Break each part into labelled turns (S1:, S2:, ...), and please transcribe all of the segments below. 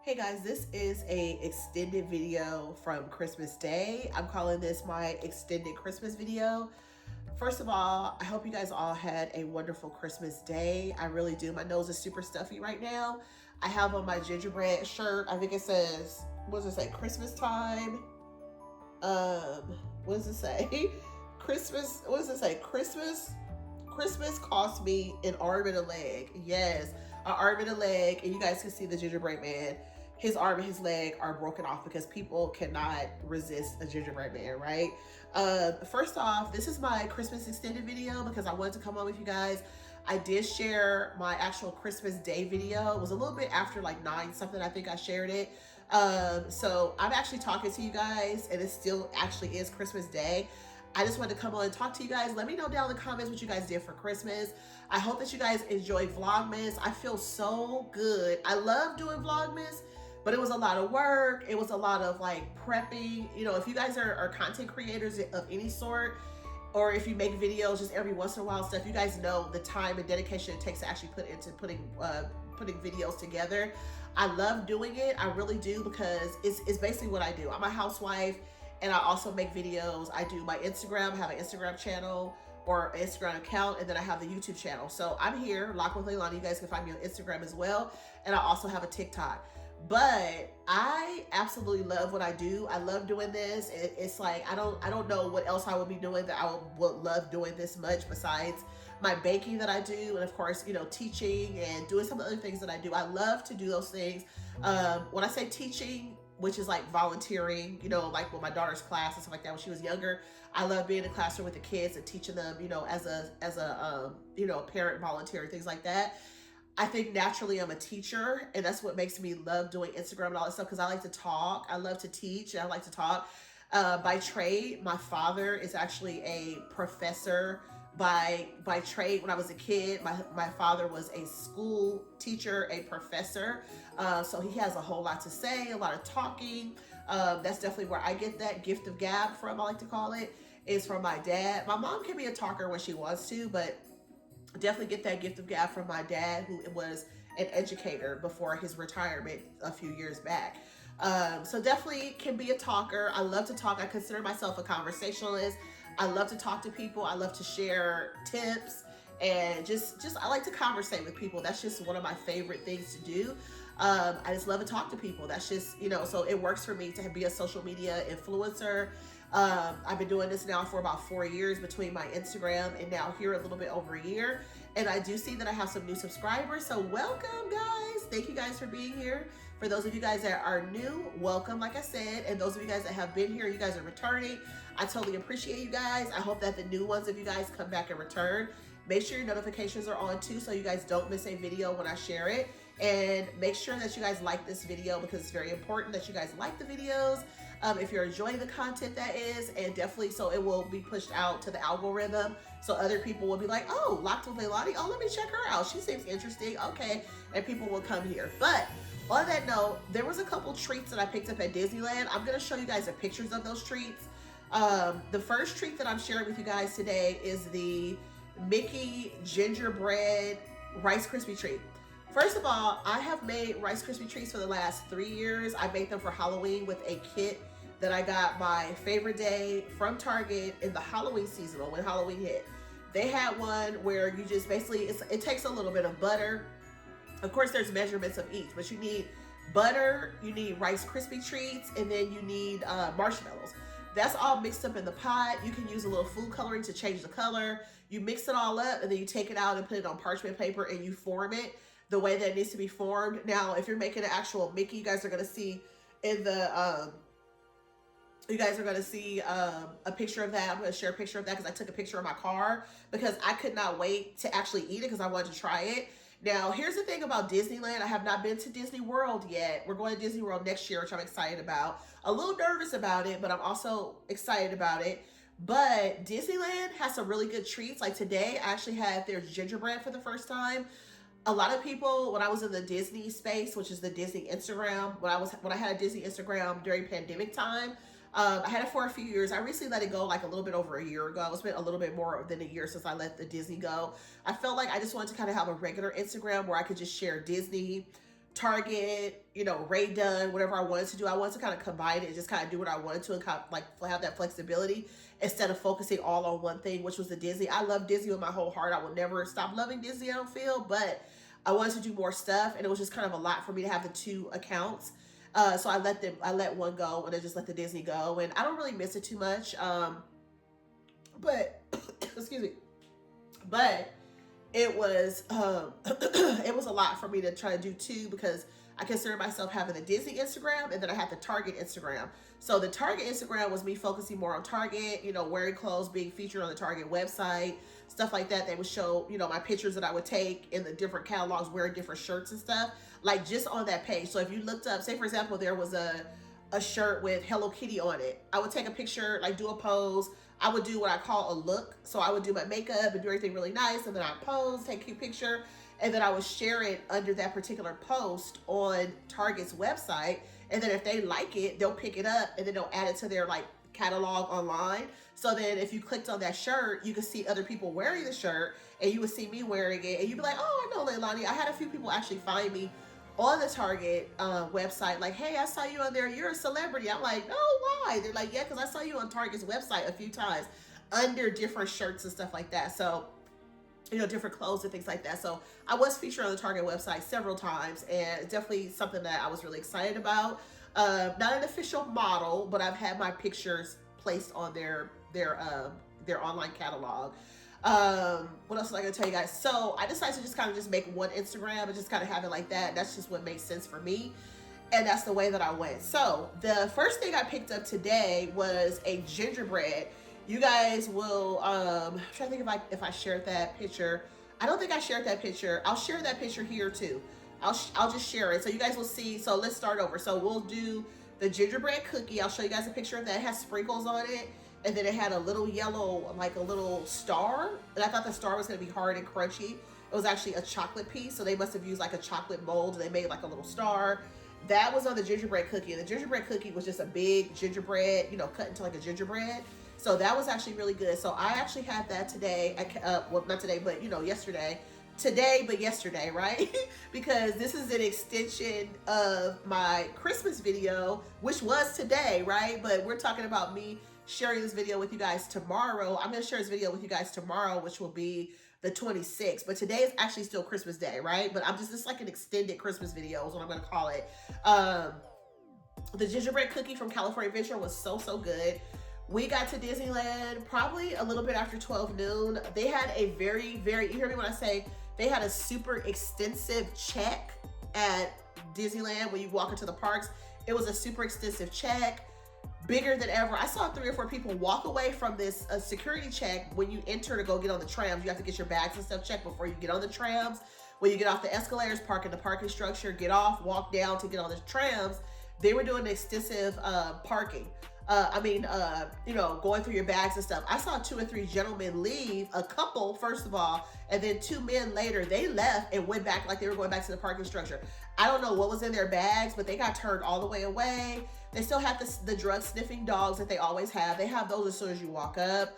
S1: Hey guys, this is a extended video from Christmas Day. I'm calling this my extended Christmas video. First of all, I hope you guys all had a wonderful Christmas day. I really do. My nose is super stuffy right now. I have on my gingerbread shirt. I think it says, what does it say? Christmas time. What does it say? Christmas, what does it say? Christmas cost me an arm and a leg. Yes, an arm and a leg. And you guys can see the gingerbread man. His arm and his leg are broken off because people cannot resist a gingerbread man, right? First off, this is my Christmas extended video because I wanted to come on with you guys. I did share my actual Christmas Day video. It was a little bit after like 9 something, I think I shared it. So I'm actually talking to you guys and it still actually is Christmas Day. I just wanted to come on and talk to you guys. Let me know down in the comments what you guys did for Christmas. I hope that you guys enjoy Vlogmas. I feel so good. I love doing Vlogmas, but it was a lot of work. It was a lot of like prepping. You know, if you guys are content creators of any sort, or if you make videos just every once in a while stuff, you guys know the time and dedication it takes to actually put into putting videos together. I love doing it. I really do, because it's basically what I do. I'm a housewife and I also make videos. I do my Instagram, I have an Instagram channel or an Instagram account, and then I have the YouTube channel. So I'm here, Lock with Leilani. You guys can find me on Instagram as well. And I also have a TikTok. But I absolutely love what I do. I love doing this. It's like I don't know what else I would be doing that I would love doing this much besides my baking that I do, and of course, you know, teaching and doing some other things that I do. I love to do those things. When I say teaching, which is like volunteering, you know, like with my daughter's class and stuff like that when she was younger, I love being in the classroom with the kids and teaching them, you know, as a you know, parent volunteer and things like that. I think naturally I'm a teacher, and that's what makes me love doing Instagram and all that stuff, because I like to talk. I love to teach and I like to talk. By trade, my father is actually a professor by trade. When I was a kid, my father was a school teacher, a professor. So he has a whole lot to say, a lot of talking. That's definitely where I get that gift of gab from, I like to call it, is from my dad. My mom can be a talker when she wants to, but definitely get that gift of gab from my dad, who was an educator before his retirement a few years back. So definitely can be a talker. I love to talk. I consider myself a conversationalist. I love to talk to people. I love to share tips, and just I like to conversate with people. That's just one of my favorite things to do. I just love to talk to people. That's just, you know, so it works for me to be a social media influencer. I've been doing this now for about 4 years, between my Instagram and now here a little bit over a year. And I do see that I have some new subscribers. So welcome, guys. Thank you guys for being here. For those of you guys that are new, welcome, like I said. And those of you guys that have been here, you guys are returning. I totally appreciate you guys. I hope that the new ones of you guys come back and return. Make sure your notifications are on too, so you guys don't miss a video when I share it. And make sure that you guys like this video, because it's very important that you guys like the videos. If you're enjoying the content, that is, and definitely so it will be pushed out to the algorithm, so other people will be like, oh, Locked with Leilani, oh, let me check her out, she seems interesting, okay, and people will come here. But on that note, there was a couple treats that I picked up at Disneyland. I'm going to show you guys the pictures of those treats. The first treat that I'm sharing with you guys today is the Mickey gingerbread Rice Krispie treat. First of all, I have made Rice Krispie treats for the last 3 years. I made them for Halloween with a kit that I got my favorite day from Target in the Halloween seasonal when Halloween hit. They had one where you just basically, it takes a little bit of butter. Of course, there's measurements of each, but you need butter, you need Rice Krispie treats, and then you need marshmallows. That's all mixed up in the pot. You can use a little food coloring to change the color. You mix it all up, and then you take it out and put it on parchment paper, and you form it the way that it needs to be formed. Now, if you're making an actual Mickey, you guys are going to see in the you guys are going to see a picture of that. I'm going to share a picture of that because I took a picture of my car because I could not wait to actually eat it because I wanted to try it. Now, here's the thing about Disneyland. I have not been to Disney World yet. We're going to Disney World next year, which I'm excited about. A little nervous about it, but I'm also excited about it. But Disneyland has some really good treats. Like today, I actually had their gingerbread for the first time. A lot of people, when I was in the Disney space, which is the Disney Instagram, when I had a Disney Instagram during pandemic time, I had it for a few years. I recently let it go like a little bit over a year ago. It's been a little bit more than a year since I let the Disney go. I felt like I just wanted to kind of have a regular Instagram where I could just share Disney Target, you know, Ray Dunn, whatever I wanted to do. I wanted to kind of combine it and just kind of do what I wanted to and kind of like have that flexibility instead of focusing all on one thing, which was the Disney. I love Disney with my whole heart. I will never stop loving Disney, I don't feel, but I wanted to do more stuff, and it was just kind of a lot for me to have the 2 accounts. So I let one go and I just let the Disney go, and I don't really miss it too much. But excuse me, but it was it was a lot for me to try to do 2 because I consider myself having the Disney Instagram and then I had the Target Instagram. So the Target Instagram was me focusing more on Target, you know, wearing clothes, being featured on the Target website, stuff like that. They would show, you know, my pictures that I would take in the different catalogs, wearing different shirts and stuff, like just on that page. So if you looked up, say for example, there was a shirt with Hello Kitty on it, I would take a picture, like do a pose. I would do what I call a look. So I would do my makeup and do everything really nice, and then I'd pose, take a cute picture, and then I would share it under that particular post on Target's website. And then if they like it, they'll pick it up and then they'll add it to their like catalog online. So then if you clicked on that shirt, you could see other people wearing the shirt and you would see me wearing it and you'd be like, oh, I know Leilani. I had a few people actually find me on the Target website, like, hey, I saw you on there, you're a celebrity. I'm like, oh, why? They're like, yeah, because I saw you on Target's website a few times under different shirts and stuff like that. So, you know, different clothes and things like that. So I was featured on the Target website several times, and definitely something that I was really excited about. Not an official model, but I've had my pictures placed on their online catalog. What else was I gonna tell you guys? So I decided to just kind of just make one Instagram and just kind of have it like that. That's just what makes sense for me, and that's the way that I went. So the first thing I picked up today was a gingerbread. You guys will I'm trying to think if I shared that picture. I don't think I shared that picture. I'll share that picture here too. I'll just share it so you guys will see. So let's start over. So we'll do the gingerbread cookie. I'll show you guys a picture of that. It has sprinkles on it. And then it had a little yellow, like a little star. And I thought the star was gonna be hard and crunchy. It was actually a chocolate piece. So they must have used like a chocolate mold. And they made like a little star. That was on the gingerbread cookie. And the gingerbread cookie was just a big gingerbread, you know, cut into like a gingerbread. So that was actually really good. So I actually had that today. Well, not today, but you know, yesterday. Today, but yesterday, right? Because this is an extension of my Christmas video, which was today, right? But we're talking about me sharing this video with you guys tomorrow. I'm going to share this video with you guys tomorrow, which will be the 26th. But today is actually still Christmas Day, right? But this like an extended Christmas video is what I'm going to call it. The gingerbread cookie from California Adventure was so good. We got to Disneyland probably a little bit after 12 noon. They had a very, you hear me when I say they had a super extensive check at Disneyland when you walk into the parks. It was a super extensive check, bigger than ever. I saw 3 or 4 people walk away from this security check. When you enter to go get on the trams, you have to get your bags and stuff checked before you get on the trams. When you get off the escalators, park in the parking structure, get off, walk down to get on the trams. They were doing extensive parking. You know, going through your bags and stuff. I saw 2 or 3 gentlemen leave, a couple, first of all, and then 2 men later, they left and went back like they were going back to the parking structure. I don't know what was in their bags, but they got turned all the way away. They still have the drug sniffing dogs that they always have. They have those as soon as you walk up.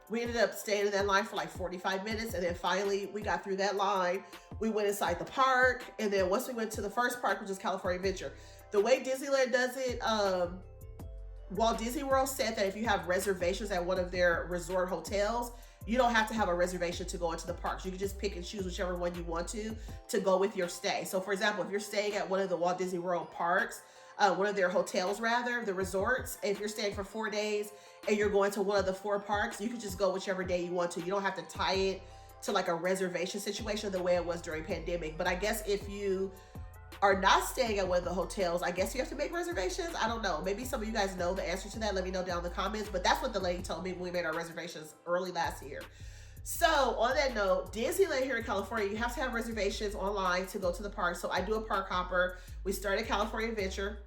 S1: We ended up staying in that line for like 45 minutes. And then finally we got through that line. We went inside the park. And then once we went to the first park, which is California Adventure, the way Disneyland does it, Walt Disney World said that if you have reservations at one of their resort hotels, you don't have to have a reservation to go into the parks. You can just pick and choose whichever one you want to go with your stay. So for example, if you're staying at one of the Walt Disney World parks, one of their hotels rather, the resorts, if you're staying for 4 days and you're going to one of the 4 parks, you can just go whichever day you want to. You don't have to tie it to like a reservation situation the way it was during pandemic. But I guess if you are not staying at one of the hotels, I guess you have to make reservations. I don't know. Maybe some of you guys know the answer to that. Let me know down in the comments. But that's what the lady told me when we made our reservations early last year. So on that note, Disneyland here in California, you have to have reservations online to go to the park. So I do a park hopper. We start at California Adventure,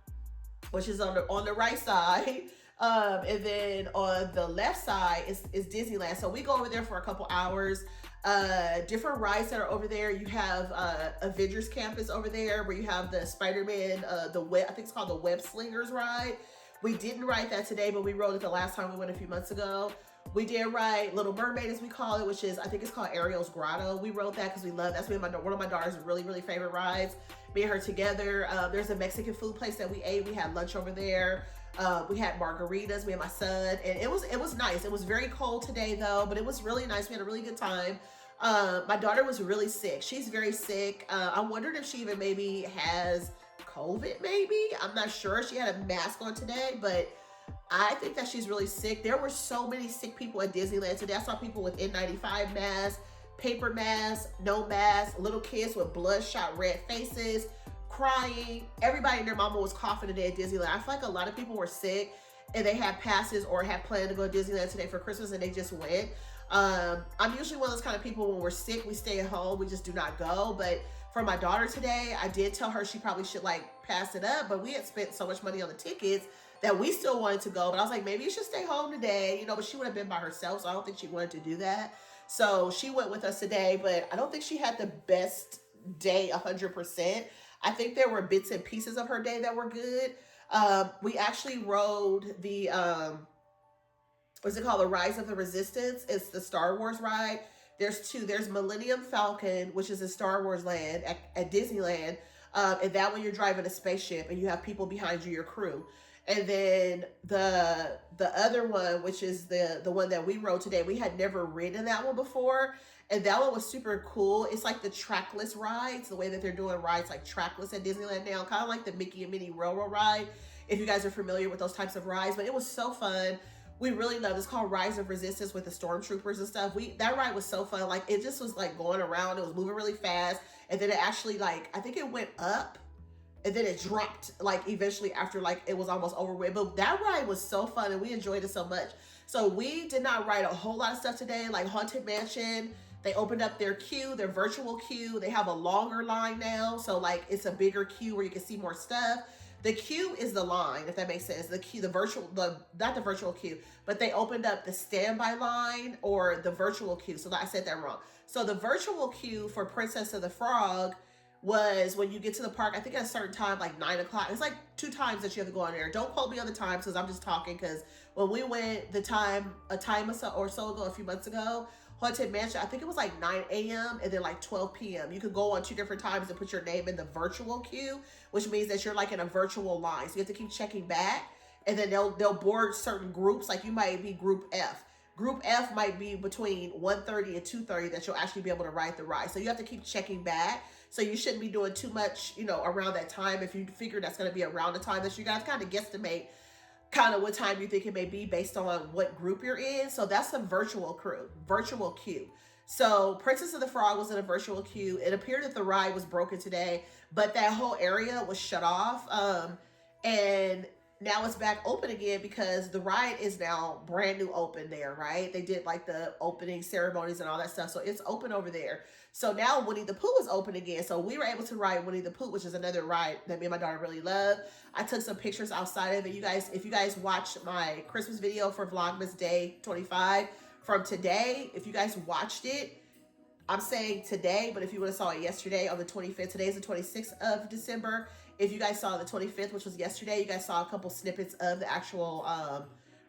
S1: which is on the right side. And then on the left side is Disneyland. So we go over there for a couple hours. Different rides that are over there. You have Avengers Campus over there where you have the Spider-Man, I think it's called the Web Slingers ride. We didn't ride that today, but we rode it the last time we went a few months ago. We did ride Little Mermaid, as we call it, which is, I think it's called Ariel's Grotto. We rode that because we love, that's one of my daughter's really, really favorite rides. Me and her together. There's a Mexican food place that we ate. We had lunch over there. We had margaritas, me and my son, and it was nice. It was very cold today though, but it was really nice. We had a really good time. My daughter was really sick. She's very sick. I wondered if she even maybe has COVID, maybe. I'm not sure. She had a mask on today, but I think that she's really sick. There were so many sick people at Disneyland today. I saw people with N95 masks, paper masks, no masks, little kids with bloodshot red faces, crying. Everybody and their mama was coughing today at Disneyland. I feel like a lot of people were sick and they had passes or had planned to go to Disneyland today for Christmas and they just went. I'm usually one of those kind of people when we're sick, we stay at home, we just do not go. But for my daughter today, I did tell her she probably should like pass it up, but we had spent so much money on the tickets that we still wanted to go. But I was like, maybe you should stay home today, you know, but she would have been by herself. So I don't think she wanted to do that. So she went with us today, but I don't think she had the best day 100%. I think there were bits and pieces of her day that were good. We actually rode the, what's it called? The Rise of the Resistance. It's the Star Wars ride. There's two. There's Millennium Falcon, which is a Star Wars land at Disneyland. And that one you're driving a spaceship and you have people behind you, your crew. And then the other one, which is the one that we rode today, we had never ridden that one before. And that one was super cool. It's like the trackless rides, the way that they're doing rides like trackless at Disneyland now, kind of like the Mickey and Minnie Railroad ride, if you guys are familiar with those types of rides. But it was so fun. We really loved it. It's called Rise of Resistance with the stormtroopers and stuff. That ride was so fun. Like, it just was like going around. It was moving really fast. And then it actually, like, I think it went up and then it dropped, like, eventually after, like, it was almost over with. But that ride was so fun and we enjoyed it so much. So we did not ride a whole lot of stuff today, like Haunted Mansion. They opened up their queue, their virtual queue. They have a longer line now. So, like, it's a bigger queue where you can see more stuff. The queue is the line, if that makes sense. The queue, not the virtual queue, but they opened up the standby line or the virtual queue. So I said that wrong. So the virtual queue for Princess of the Frog was when you get to the park, I think at a certain time, like 9 o'clock. It's like 2 times that you have to go on there. Don't quote me on the times because I'm just talking, because when we went a time or so ago, a few months ago, Haunted Mansion, I think it was like 9 a.m. and then like 12 p.m. You could go on 2 different times and put your name in the virtual queue, which means that you're like in a virtual line. So you have to keep checking back, and then they'll board certain groups. Like you might be group F. Group F might be between 1:30 and 2:30 that you'll actually be able to ride the ride. So you have to keep checking back. So you shouldn't be doing too much, you know, around that time. If you figure that's going to be around the time that you guys kind of guesstimate kind of what time you think it may be based on what group you're in. So that's a virtual queue. So Princess of the Frog was in a virtual queue. It appeared that the ride was broken today, but that whole area was shut off. And now it's back open again because the ride is now brand new open there, right? They did like the opening ceremonies and all that stuff. So it's open over there. So now Winnie the Pooh is open again. So we were able to ride Winnie the Pooh, which is another ride that me and my daughter really love. I took some pictures outside of it. You guys, if you guys watched my Christmas video for Vlogmas Day 25 from today, if you guys watched it, I'm saying today, but if you would have saw it yesterday on the 25th, today is the 26th of December. If you guys saw the 25th, which was yesterday, you guys saw a couple snippets of the actual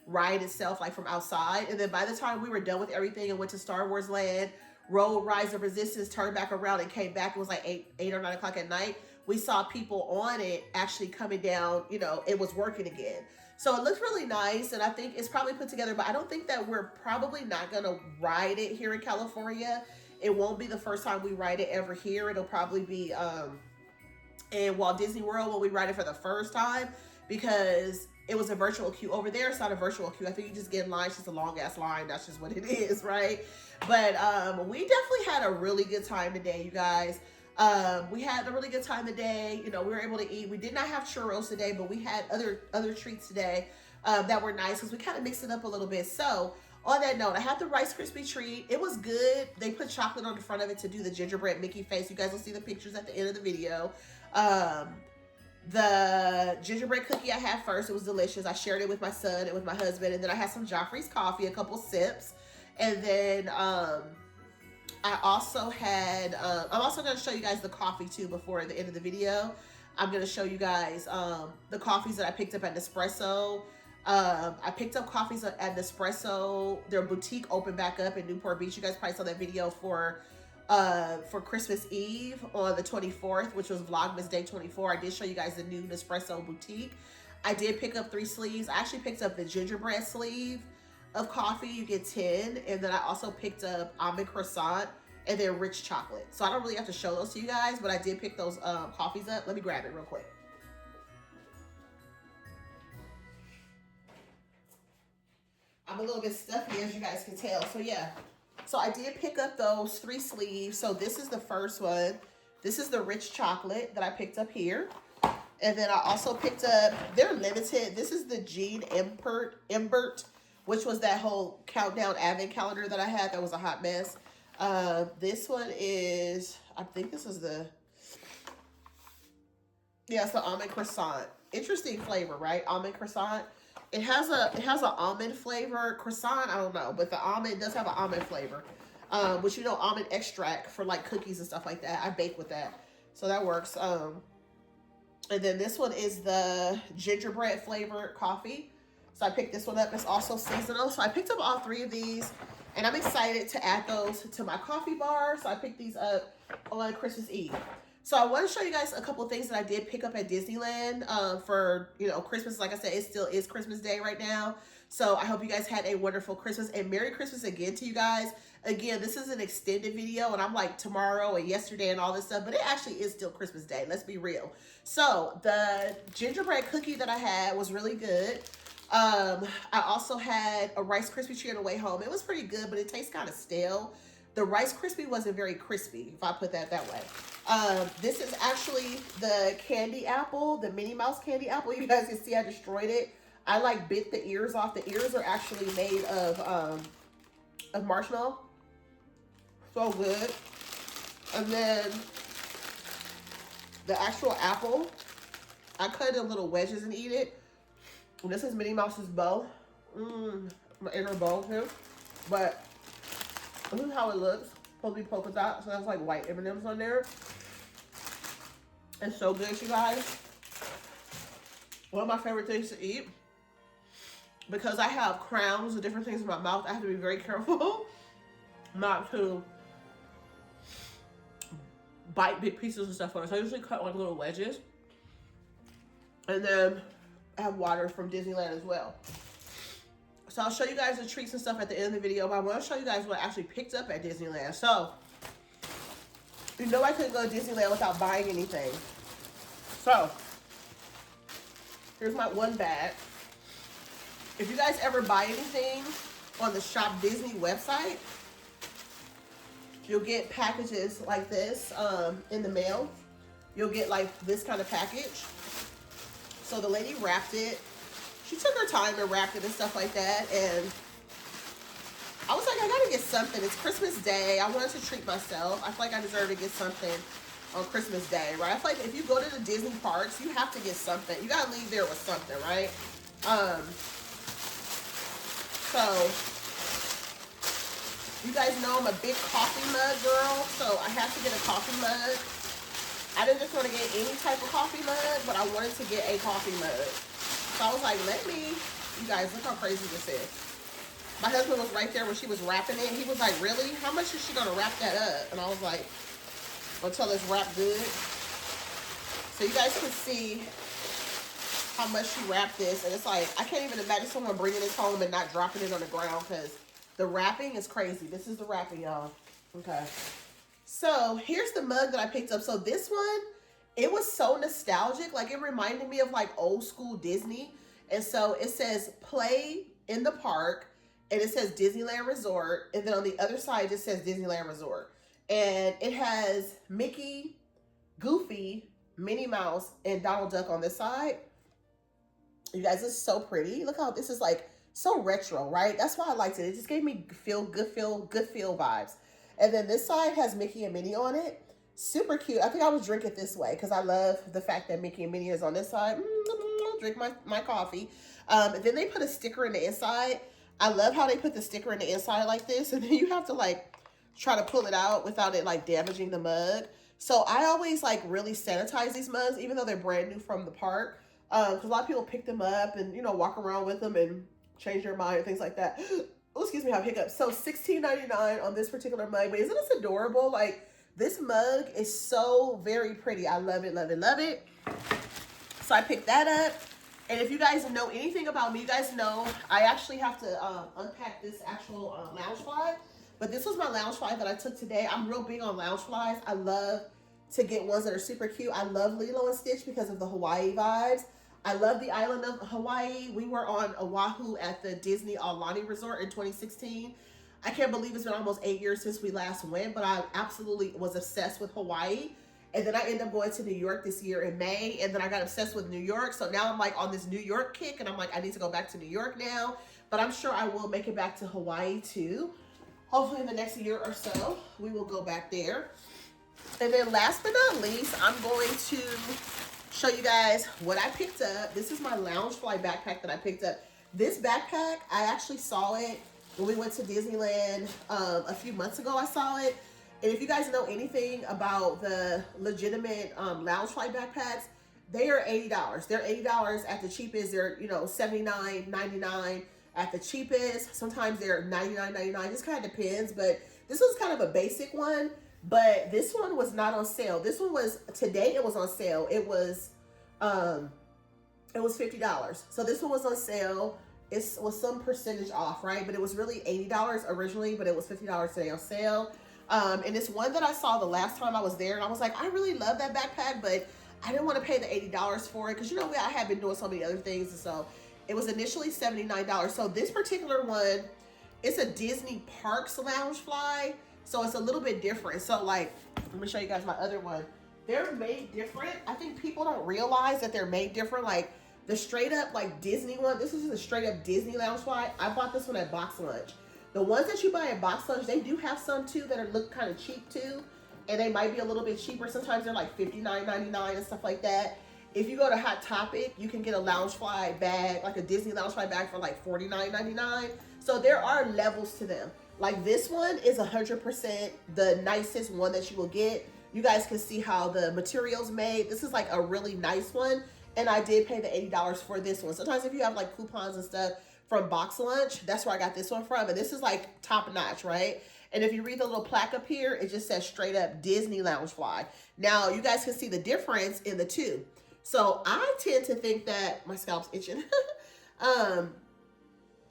S1: ride itself, like from outside. And then by the time we were done with everything and went to Star Wars Land, rode Rise of Resistance, turned back around and came back, it was like 8 or 9 o'clock at night. We saw people on it actually coming down, you know, it was working again. So it looks really nice, and I think it's probably put together, but I don't think that we're probably not going to ride it here in California. It won't be the first time we ride it ever here. It'll probably be in Walt Disney World when we ride it for the first time, because it was a virtual queue. Over there, it's not a virtual queue. I think you just get in line. It's just a long-ass line. That's just what it is, right? But we definitely had a really good time today, you guys. We had a really good time today. You know, we were able to eat. We did not have churros today, but we had other treats today that were nice because we kind of mixed it up a little bit. So on that note, I had the Rice Krispie treat. It was good. They put chocolate on the front of it to do the gingerbread Mickey face. You guys will see the pictures at the end of the video. The gingerbread cookie I had first, it was delicious. I shared it with my son and with my husband, and then I had some Joffrey's coffee, a couple sips, and then I also had I'm also going to show you guys the coffee too before the end of the video. I'm going to show you guys the coffees that I picked up at Nespresso. I picked up coffees at Nespresso. Their boutique opened back up in Newport Beach. You guys probably saw that video for Christmas Eve on the 24th, which was Vlogmas Day 24. I did show you guys the new Nespresso boutique. I did pick up 3 sleeves. I actually picked up the gingerbread sleeve of coffee. You get 10. And then I also picked up almond croissant and then rich chocolate. So I don't really have to show those to you guys, but I did pick those coffees up. Let me grab it real quick. I'm a little bit stuffy, as you guys can tell. So yeah, so I did pick up those 3 sleeves. So this is the first one. This is the rich chocolate that I picked up here. And then I also picked up, they're limited. This is the Jean Imbert, which was that whole countdown advent calendar that I had. That was a hot mess. This one is, I think this is the, yeah, it's the almond croissant. Interesting flavor, right? Almond croissant. It has an almond flavor. Croissant, I don't know, but the almond does have an almond flavor. Which, you know, almond extract for like cookies and stuff like that. I bake with that. So that works. And then this one is the gingerbread flavored coffee. So I picked this one up. It's also seasonal. So I picked up all 3 of these. And I'm excited to add those to my coffee bar. So I picked these up on Christmas Eve. So I want to show you guys a couple of things that I did pick up at Disneyland for, you know, Christmas. Like I said, it still is Christmas Day right now. So I hope you guys had a wonderful Christmas and Merry Christmas again to you guys. Again, this is an extended video and I'm like tomorrow and yesterday and all this stuff, but it actually is still Christmas Day. Let's be real. So the gingerbread cookie that I had was really good. I also had a Rice Krispie treat on the way home. It was pretty good, but it tastes kind of stale. The Rice Krispie wasn't very crispy, if I put that way. This is actually the candy apple, the Minnie Mouse candy apple. You guys can see I destroyed it. I like bit the ears off. The ears are actually made of marshmallow. So good. And then the actual apple, I cut it in little wedges and eat it. And this is Minnie Mouse's bow. My inner bow here. But this is how it looks. Supposed to be polka dot, so that's like white M&Ms on there. It's so good, you guys. One of my favorite things to eat. Because I have crowns and different things in my mouth, I have to be very careful not to bite big pieces and stuff on it. So I usually cut like little wedges. And then I have water from Disneyland as well. So I'll show you guys the treats and stuff at the end of the video, but I want to show you guys what I actually picked up at Disneyland. So, you know I couldn't go to Disneyland without buying anything. So, here's my one bag. If you guys ever buy anything on the Shop Disney website, you'll get packages like this in the mail. You'll get like this kind of package. So the lady wrapped it. She took her time and wrapped it and stuff like that. And I was like, I gotta get something. It's Christmas Day. I wanted to treat myself. I feel like I deserve to get something on Christmas Day, right? I feel like if you go to the Disney parks, you have to get something. You gotta leave there with something, right? So, you guys know I'm a big coffee mug girl, so I have to get a coffee mug. I didn't just want to get any type of coffee mug, but I wanted to get a coffee mug. So I was like, you guys, look how crazy this is. My husband was right there when she was wrapping it. He was like, really? How much is she going to wrap that up? And I was like, until it's wrapped good. So you guys can see how much she wrapped this. And it's like, I can't even imagine someone bringing this home and not dropping it on the ground because the wrapping is crazy. This is the wrapping, y'all. Okay. So here's the mug that I picked up. So this one, it was so nostalgic. Like it reminded me of like old school Disney. And so it says play in the park and it says Disneyland Resort. And then on the other side, it says Disneyland Resort. And it has Mickey, Goofy, Minnie Mouse, and Donald Duck on this side. You guys, this is so pretty. Look how this is like so retro, right? That's why I liked it. It just gave me good feel vibes. And then this side has Mickey and Minnie on it. Super cute. I think I would drink it this way because I love the fact that Mickey and Minnie is on this side. Drink my coffee. Then they put a sticker in the inside. I love how they put the sticker in the inside like this. And then you have to like try to pull it out without it like damaging the mug. So I always like really sanitize these mugs, even though they're brand new from the park. Because a lot of people pick them up and, you know, walk around with them and change their mind and things like that. Oh, excuse me, I have hiccups. So $16.99 on this particular mug. But isn't this adorable? Like, this mug is so very pretty. I love it, love it, love it. So I picked that up. And if you guys know anything about me, you guys know I actually have to unpack this actual Loungefly. But this was my Loungefly that I took today. I'm real big on Loungeflies. I love to get ones that are super cute. I love Lilo and Stitch because of the Hawaii vibes. I love the island of Hawaii. We were on Oahu at the Disney Aulani Resort in 2016. I can't believe it's been almost 8 years since we last went, but I absolutely was obsessed with Hawaii. And then I ended up going to New York this year in May, and then I got obsessed with New York. So now I'm like on this New York kick, and I'm like, I need to go back to New York now. But I'm sure I will make it back to Hawaii too. Hopefully in the next year or so, we will go back there. And then last but not least, I'm going to show you guys what I picked up. This is my Loungefly backpack that I picked up. This backpack, I actually saw it when we went to Disneyland a few months ago. I saw it. And if you guys know anything about the legitimate Loungefly backpacks, they are $80. They're $80 at the cheapest. They're, you know, $79.99 at the cheapest. Sometimes they're $99.99. This kind of depends, but this was kind of a basic one. But this one was not on sale. This one was, today it was on sale. It was $50. So this one was on sale. It was some percentage off, right? But it was really $80 originally, but it was $50 today on sale. And it's one that I saw the last time I was there, and I was like, I really love that backpack, but I didn't want to pay the $80 for it because, you know, I had been doing so many other things, and so it was initially $79. So this particular one, it's a Disney Parks Loungefly, so it's a little bit different. So like, let me show you guys my other one. They're made different. I think people don't realize that they're made different. Like the straight up like Disney one, this is a straight up Disney Loungefly. I bought this one at Box Lunch. The ones that you buy at Box Lunch, they do have some too that look kind of cheap too. And they might be a little bit cheaper. Sometimes they're like $59.99 and stuff like that. If you go to Hot Topic, you can get a Loungefly bag, like a Disney Loungefly bag for like $49.99. So there are levels to them. Like this one is 100% the nicest one that you will get. You guys can see how the material's made. This is like a really nice one. And I did pay the $80 for this one. Sometimes if you have like coupons and stuff from Box Lunch, that's where I got this one from. And this is like top notch, right? And if you read the little plaque up here, it just says straight up Disney Loungefly. Now you guys can see the difference in the two. So I tend to think that my scalp's itching.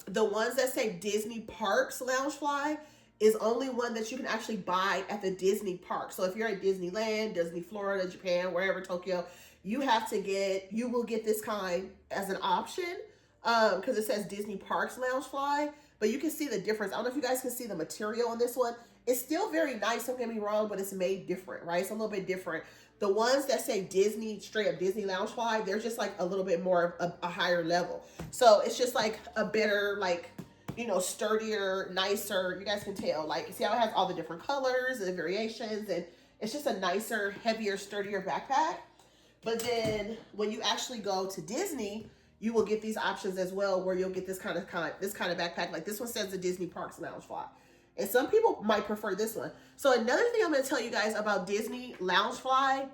S1: The ones that say Disney Parks Loungefly is only one that you can actually buy at the Disney park. So if you're at Disneyland, Disney Florida, Japan, wherever, Tokyo, you will get this kind as an option because it says Disney Parks Loungefly. But you can see the difference. I don't know if you guys can see the material on this one. It's still very nice, don't get me wrong, but it's made different, right? It's a little bit different. The ones that say Disney, straight up Disney Loungefly, they're just like a little bit more of a higher level. So it's just like a better, like, you know, sturdier, nicer. You guys can tell, like, see how it has all the different colors and the variations, and it's just a nicer, heavier, sturdier backpack. But then when you actually go to Disney, you will get these options as well, where you'll get this kind of backpack. Like this one says the Disney Parks Loungefly. And some people might prefer this one. So another thing I'm going to tell you guys about Disney Loungefly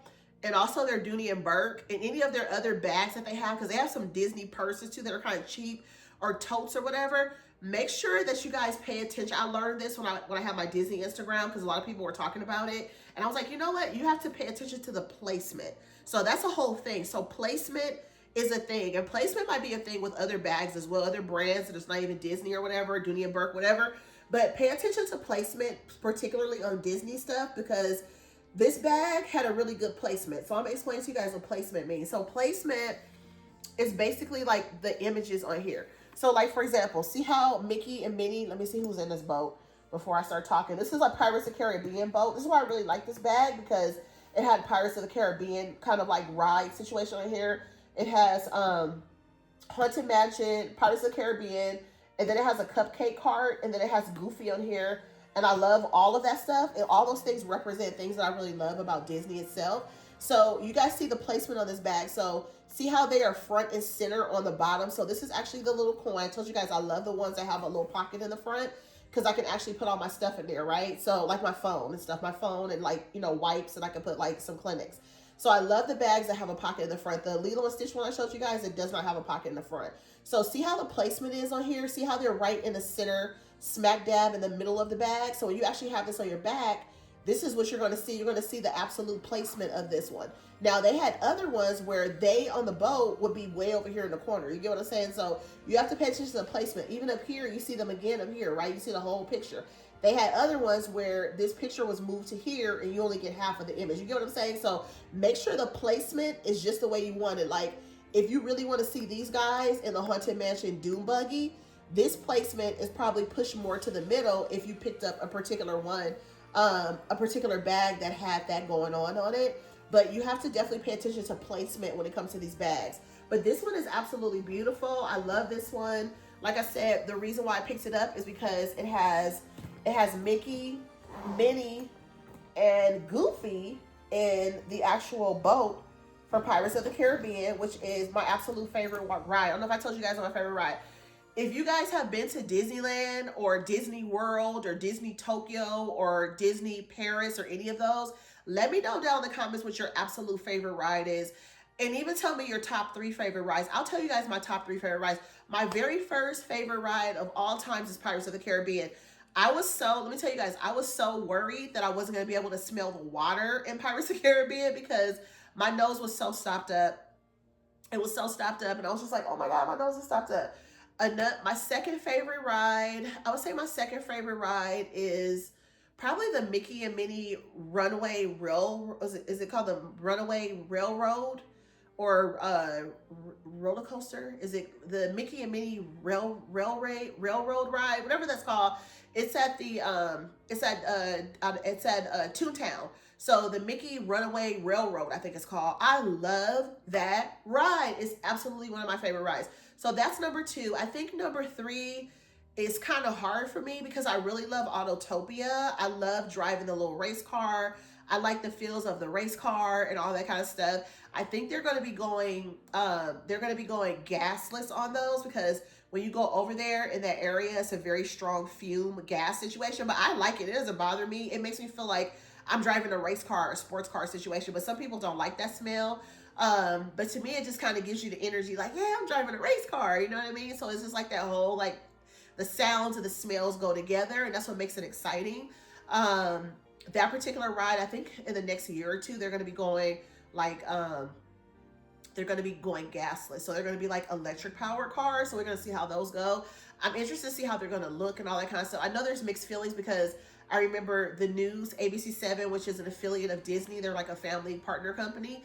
S1: and also their Dooney and Burke and any of their other bags that they have, because they have some Disney purses too that are kind of cheap, or totes or whatever. Make sure that you guys pay attention. I learned this when I had my Disney Instagram, because a lot of people were talking about it. And I was like, you know what? You have to pay attention to the placement. So that's a whole thing. So placement is a thing. And placement might be a thing with other bags as well, other brands that it's not even Disney or whatever, Dooney and Burke, whatever. But pay attention to placement, particularly on Disney stuff, because this bag had a really good placement. So I'm going to explain to you guys what placement means. So placement is basically like the images on here. So like, for example, see how Mickey and Minnie, let me see who's in this boat before I start talking. This is a Pirates of the Caribbean boat. This is why I really like this bag, because it had Pirates of the Caribbean kind of like ride situation on here. It has Haunted Mansion, Pirates of the Caribbean, and then it has a cupcake cart, and then it has Goofy on here. And I love all of that stuff. And all those things represent things that I really love about Disney itself. So you guys see the placement on this bag. So see how they are front and center on the bottom. So this is actually the little coin. I told you guys I love the ones that have a little pocket in the front, because I can actually put all my stuff in there, right? So like my phone and stuff, my phone and like, you know, wipes, and I can put like some clinics. So I love the bags that have a pocket in the front. The Lilo and Stitch one I showed you guys, it does not have a pocket in the front. So see how the placement is on here? See how they're right in the center, smack dab in the middle of the bag? So when you actually have this on your back, this is what you're going to see. You're going to see the absolute placement of this one. Now, they had other ones where they on the boat would be way over here in the corner. You get what I'm saying? So you have to pay attention to the placement. Even up here, you see them again up here, right? You see the whole picture. They had other ones where this picture was moved to here and you only get half of the image. You get what I'm saying? So make sure the placement is just the way you want it. Like, if you really want to see these guys in the Haunted Mansion Doom Buggy, this placement is probably pushed more to the middle if you picked up a particular one, a particular bag that had that going on it. But you have to definitely pay attention to placement when it comes to these bags. But this one is absolutely beautiful. I love this one. Like I said, the reason why I picked it up is because it has Mickey, Minnie, and Goofy in the actual boat for Pirates of the Caribbean, which is my absolute favorite ride. I don't know if I told you guys my favorite ride. If you guys have been to Disneyland or Disney World or Disney Tokyo or Disney Paris or any of those, let me know down in the comments what your absolute favorite ride is. And even tell me your top 3 favorite rides. I'll tell you guys my top 3 favorite rides. My very first favorite ride of all times is Pirates of the Caribbean. Let me tell you guys, I was so worried that I wasn't going to be able to smell the water in Pirates of the Caribbean because my nose was so stopped up. It was so stopped up, and I was just like, oh my God, my nose is stopped up. My second favorite ride, I would say my second favorite ride is probably the Mickey and Minnie Runaway Rail. Is it called the Runaway Railroad or roller coaster? Is it the Mickey and Minnie Railroad ride? Whatever that's called. It's at Toontown. So the Mickey Runaway Railroad, I think it's called. I love that ride. It's absolutely one of my favorite rides. So that's number 2. I think number 3 is kind of hard for me because I really love Autotopia. I love driving the little race car. I like the feels of the race car and all that kind of stuff. I think they're going to be going gasless on those because when you go over there in that area, it's a very strong fume gas situation. But I like it. It doesn't bother me. It makes me feel like I'm driving a race car or sports car situation. But some people don't like that smell. But to me, it just kind of gives you the energy like, yeah, I'm driving a race car. You know what I mean? So it's just like that whole, like, the sounds and the smells go together. And that's what makes it exciting. That particular ride, I think in the next year or 2, they're going to be going like, they're going to be going gasless. So they're going to be like electric powered cars. So we're going to see how those go. I'm interested to see how they're going to look and all that kind of stuff. I know there's mixed feelings because I remember the news, ABC7, which is an affiliate of Disney. They're like a family partner company.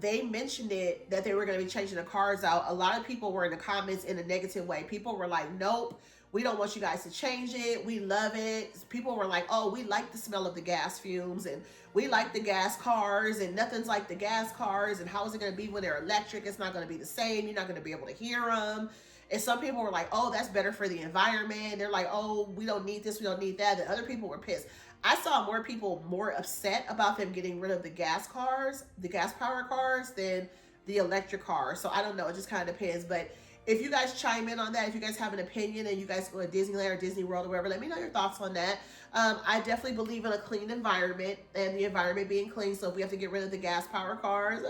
S1: They mentioned it that they were going to be changing the cars out. A lot of people were in the comments in a negative way. People were like, nope, we don't want you guys to change it. We love it. People were like, oh, we like the smell of the gas fumes and we like the gas cars and nothing's like the gas cars. And how is it going to be when they're electric? It's not going to be the same. You're not going to be able to hear them. And some people were like, oh, that's better for the environment. They're like, oh, we don't need this. We don't need that. And other people were pissed. I saw more people more upset about them getting rid of the gas cars, the gas powered cars, than the electric cars. So I don't know. It just kind of depends. But if you guys chime in on that, if you guys have an opinion and you guys go to Disneyland or Disney World or wherever, let me know your thoughts on that. I definitely believe in a clean environment and the environment being clean. So if we have to get rid of the gas powered cars,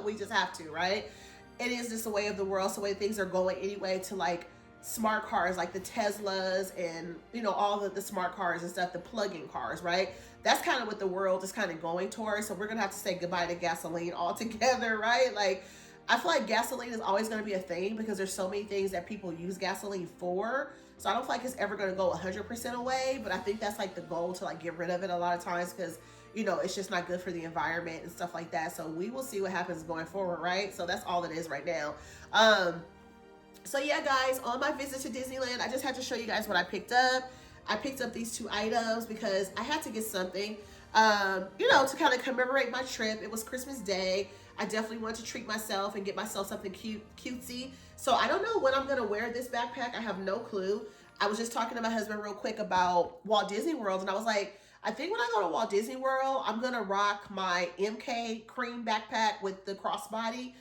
S1: we just have to, right? It is just the way of the world. So the way things are going anyway to like smart cars like the Teslas and, you know, all the smart cars and stuff, the plug-in cars, right? That's kind of what the world is kind of going towards. So we're going to have to say goodbye to gasoline altogether, right? Like, I feel like gasoline is always going to be a thing because there's so many things that people use gasoline for. So I don't feel like it's ever going to go 100% away, but I think that's like the goal, to like get rid of it a lot of times because, you know, it's just not good for the environment and stuff like that. So we will see what happens going forward, right? So that's all it is right now. So yeah, guys, on my visit to Disneyland, I just had to show you guys what I picked up. I picked up these 2 items because I had to get something, you know, to kind of commemorate my trip. It was Christmas Day. I definitely wanted to treat myself and get myself something cutesy. So I don't know when I'm going to wear this backpack. I have no clue. I was just talking to my husband real quick about Walt Disney World, and I was like, I think when I go to Walt Disney World, I'm going to rock my MK cream backpack with the crossbody.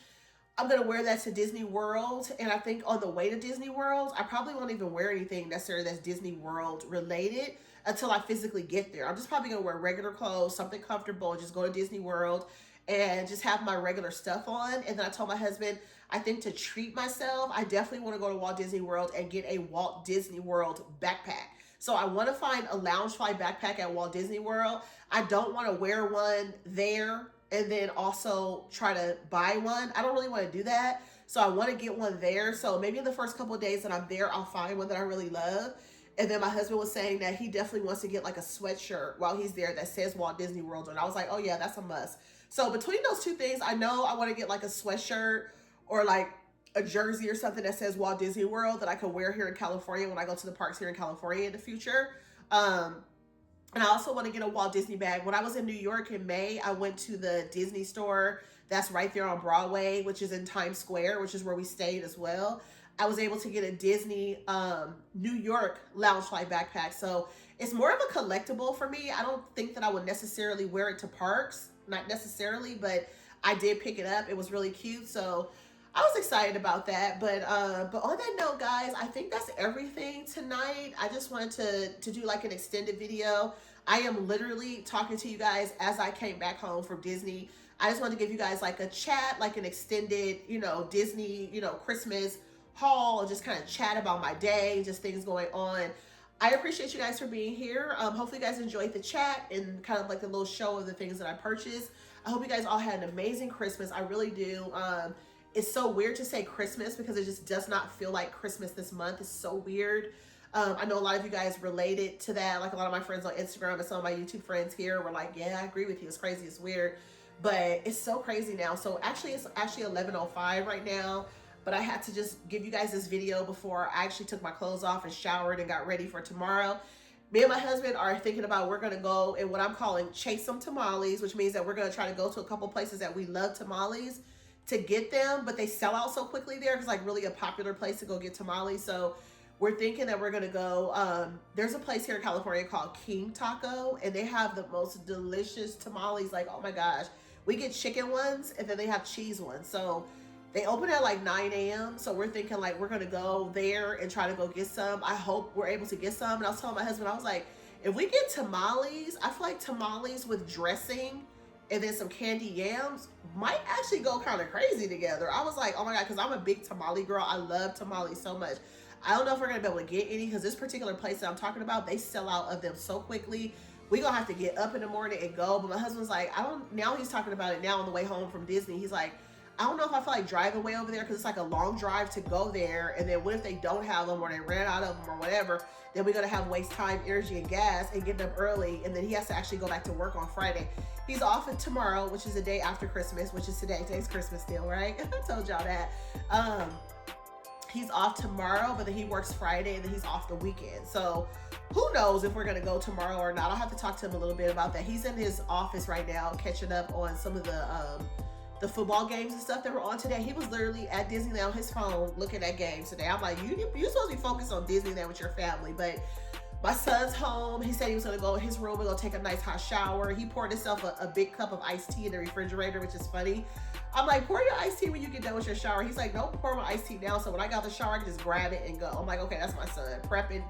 S1: I'm going to wear that to Disney World. And I think on the way to Disney World, I probably won't even wear anything necessarily that's Disney World related until I physically get there. I'm just probably going to wear regular clothes, something comfortable, just go to Disney World and just have my regular stuff on. And then I told my husband, I think to treat myself, I definitely want to go to Walt Disney World and get a Walt Disney World backpack. So I want to find a Loungefly backpack at Walt Disney World. I don't want to wear one there and then also try to buy one. I don't really want to do that. So I want to get one there. So maybe in the first couple of days that I'm there, I'll find one that I really love. And then my husband was saying that he definitely wants to get like a sweatshirt while he's there that says Walt Disney World. And I was like, oh yeah, that's a must. So between those two things, I know I want to get like a sweatshirt or like a jersey or something that says Walt Disney World that I could wear here in California when I go to the parks here in California in the future. And I also want to get a Walt Disney bag. When I was in New York in May, I went to the Disney store that's right there on Broadway, which is in Times Square, which is where we stayed as well. I was able to get a Disney New York Loungefly backpack. So it's more of a collectible for me. I don't think that I would necessarily wear it to parks, not necessarily, but I did pick it up. It was really cute. So I was excited about that. But on that note, guys, I think that's everything tonight. I just wanted to do like an extended video. I am literally talking to you guys as I came back home from Disney. I just wanted to give you guys like a chat, like an extended, Disney, Christmas haul, just kind of chat about my day, just things going on. I appreciate you guys for being here. Hopefully you guys enjoyed the chat and kind of like the little show of the things that I purchased. I hope you guys all had an amazing Christmas. I really do. It's so weird to say Christmas because it just does not feel like Christmas this month. It's so weird. I know a lot of you guys related to that. Like a lot of my friends on Instagram and some of my YouTube friends here were like, yeah, I agree with you. It's crazy. It's weird. But it's so crazy now. So actually, it's actually 11:05 right now. But I had to just give you guys this video before I actually took my clothes off and showered and got ready for tomorrow. Me and my husband are thinking about we're going to go in what I'm calling chase some tamales, which means that we're going to try to go to a couple places that we love tamales to get them, but they sell out so quickly there. It's like really a popular place to go get tamales. So we're thinking that we're going to go. There's a place here in California called King Taco, and they have the most delicious tamales. Like, oh my gosh. We get chicken ones, and then they have cheese ones. So they open at like 9 a.m. So we're thinking like we're going to go there and try to go get some. I hope we're able to get some. And I was telling my husband, I was like, if we get tamales, I feel like tamales with dressing and then some candy yams might actually go kind of crazy together. I was like, oh my God, because I'm a big tamale girl. I love tamales so much. I don't know if we're going to be able to get any because this particular place that I'm talking about, they sell out of them so quickly. We're going to have to get up in the morning and go. But my husband's like, now he's talking about it now on the way home from Disney. He's like, I don't know if I feel like driving way over there because it's like a long drive to go there. And then what if they don't have them or they ran out of them or whatever? Then we're going to have waste time, energy, and gas and getting up early. And then he has to actually go back to work on Friday. He's off tomorrow, which is the day after Christmas, which is today. Today's Christmas still, right? I told y'all that. He's off tomorrow, but then he works Friday and then he's off the weekend. So who knows if we're going to go tomorrow or not. I'll have to talk to him a little bit about that. He's in his office right now catching up on some of the football games and stuff that were on today. He was literally at Disneyland on his phone looking at games today. I'm like, you're supposed to be focused on Disneyland with your family. But my son's home. He said he was going to go in his room and go take a nice hot shower. He poured himself a big cup of iced tea in the refrigerator, which is funny. I'm like, pour your iced tea when you get done with your shower. He's like, don't pour my iced tea now. So when I got the shower, I can just grab it and go. I'm like, okay, that's my son. Prepping.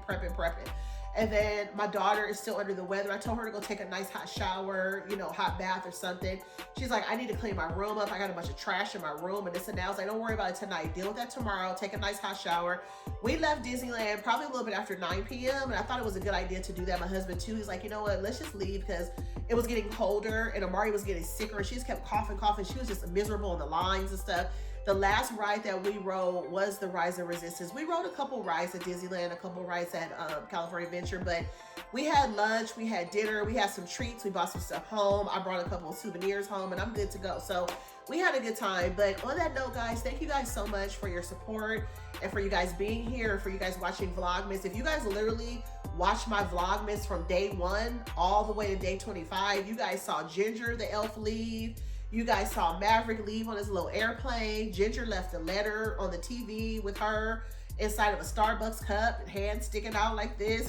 S1: And then my daughter is still under the weather. I told her to go take a nice hot shower, hot bath or something. She's like, I need to clean my room up. I got a bunch of trash in my room and this and that. I was like, don't worry about it tonight. Deal with that tomorrow. Take a nice hot shower. We left Disneyland probably a little bit after 9 p.m. And I thought it was a good idea to do that. My husband too. He's like, you know what? Let's just leave because it was getting colder and Amari was getting sicker. And she just kept coughing. She was just miserable in the lines and stuff. The last ride that we rode was the Rise of Resistance. We rode a couple rides at Disneyland, a couple rides at California Adventure, but we had lunch, we had dinner, we had some treats, we bought some stuff home. I brought a couple of souvenirs home and I'm good to go. So we had a good time. But on that note, guys, thank you guys so much for your support and for you guys being here, for you guys watching Vlogmas. If you guys literally watch my Vlogmas from day 1 all the way to day 25, you guys saw Ginger the elf leave. You guys saw Maverick leave on his little airplane. Ginger left a letter on the TV with her inside of a Starbucks cup, hand sticking out like this.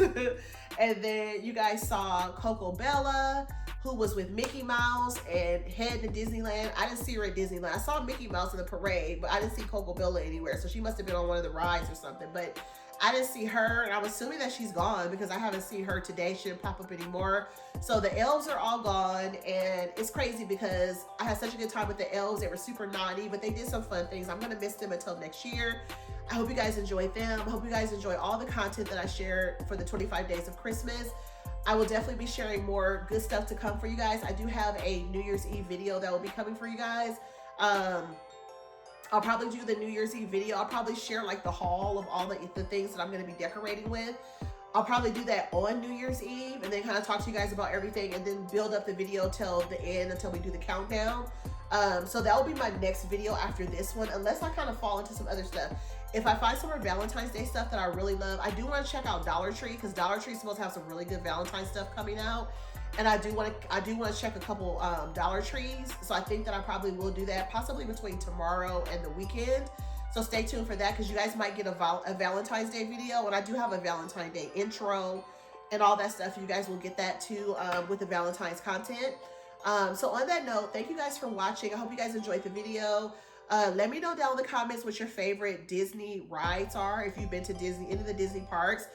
S1: And then you guys saw Coco Bella, who was with Mickey Mouse and heading to Disneyland. I didn't see her at Disneyland. I saw Mickey Mouse in the parade, but I didn't see Coco Bella anywhere. So she must have been on one of the rides or something. But I didn't see her, and I'm assuming that she's gone because I haven't seen her today. She didn't pop up anymore. So the elves are all gone, and it's crazy because I had such a good time with the elves. They were super naughty, but they did some fun things. I'm gonna miss them until next year. I hope you guys enjoyed them. I hope you guys enjoy all the content that I shared for the 25 days of Christmas. I will definitely be sharing more good stuff to come for you guys. I do have a New Year's Eve video that will be coming for you guys. I'll probably do the New Year's Eve video. I'll probably share like the haul of all the things that I'm going to be decorating with. I'll probably do that on New Year's Eve and then kind of talk to you guys about everything and then build up the video till the end until we do the countdown. So that will be my next video after this one, unless I kind of fall into some other stuff. If I find some more Valentine's Day stuff that I really love, I do want to check out Dollar Tree because Dollar Tree is supposed to have some really good Valentine's stuff coming out. And I do want to check a couple Dollar Trees. So I think that I probably will do that possibly between tomorrow and the weekend. So stay tuned for that because you guys might get a Valentine's Day video. And I do have a Valentine's Day intro and all that stuff. You guys will get that too with the Valentine's content. So on that note, thank you guys for watching. I hope you guys enjoyed the video. Let me know down in the comments what your favorite Disney rides are. If you've been to Disney, any of the Disney parks,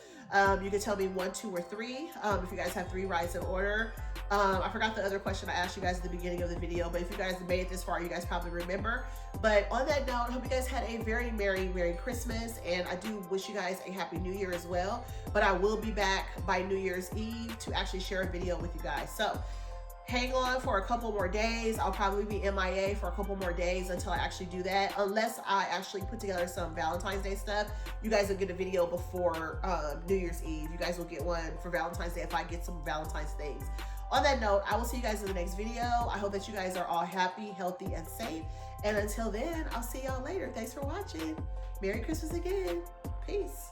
S1: you can tell me 1, 2, or 3. If you guys have 3 rides in order. I forgot the other question I asked you guys at the beginning of the video, but if you guys made it this far, you guys probably remember. But on that note, I hope you guys had a very Merry Christmas, and I do wish you guys a Happy New Year as well. But I will be back by New Year's Eve to actually share a video with you guys. So hang on for a couple more days. I'll probably be MIA for a couple more days until I actually do that. Unless I actually put together some Valentine's Day stuff, you guys will get a video before New Year's Eve. You guys will get one for Valentine's Day if I get some Valentine's things. On that note, I will see you guys in the next video. I hope that you guys are all happy, healthy, and safe. And until then, I'll see y'all later. Thanks for watching. Merry Christmas again. Peace.